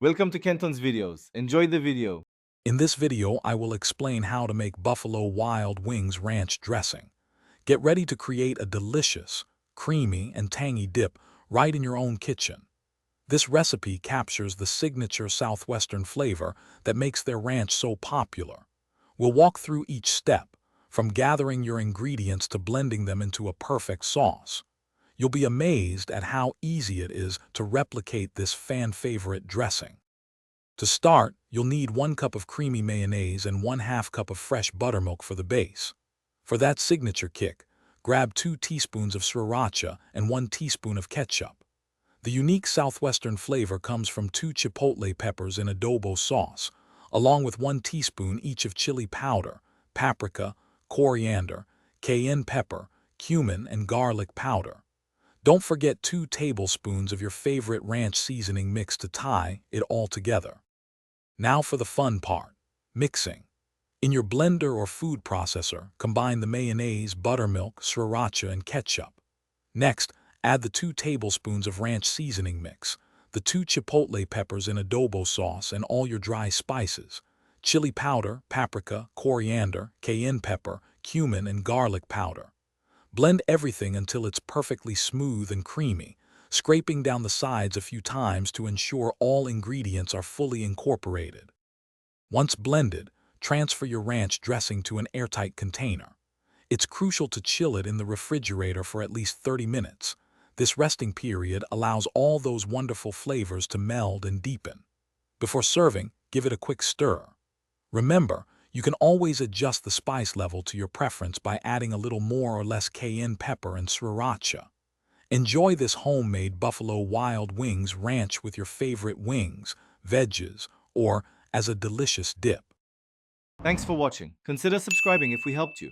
Welcome to Kenton's videos. Enjoy the video. In this video, I will explain how to make Buffalo Wild Wings ranch dressing. Get ready to create a delicious, creamy, and tangy dip right in your own kitchen. This recipe captures the signature Southwestern flavor that makes their ranch so popular. We'll walk through each step, from gathering your ingredients to blending them into a perfect sauce. You'll be amazed at how easy it is to replicate this fan-favorite dressing. To start, you'll need 1 cup of creamy mayonnaise and 1/2 cup of fresh buttermilk for the base. For that signature kick, grab 2 teaspoons of sriracha and 1 teaspoon of ketchup. The unique Southwestern flavor comes from 2 chipotle peppers in adobo sauce, along with 1 teaspoon each of chili powder, paprika, coriander, cayenne pepper, cumin, and garlic powder. Don't forget 2 tablespoons of your favorite ranch seasoning mix to tie it all together. Now for the fun part, mixing. In your blender or food processor, combine the mayonnaise, buttermilk, sriracha, and ketchup. Next, add the 2 tablespoons of ranch seasoning mix, the 2 chipotle peppers in adobo sauce, and all your dry spices, chili powder, paprika, coriander, cayenne pepper, cumin, and garlic powder. Blend everything until it's perfectly smooth and creamy, scraping down the sides a few times to ensure all ingredients are fully incorporated. Once blended, transfer your ranch dressing to an airtight container. It's crucial to chill it in the refrigerator for at least 30 minutes. This resting period allows all those wonderful flavors to meld and deepen. Before serving, give it a quick stir. Remember, you can always adjust the spice level to your preference by adding a little more or less cayenne pepper and sriracha. Enjoy this homemade Buffalo Wild Wings ranch with your favorite wings, veggies, or as a delicious dip. Thanks for watching. Consider subscribing if we helped you.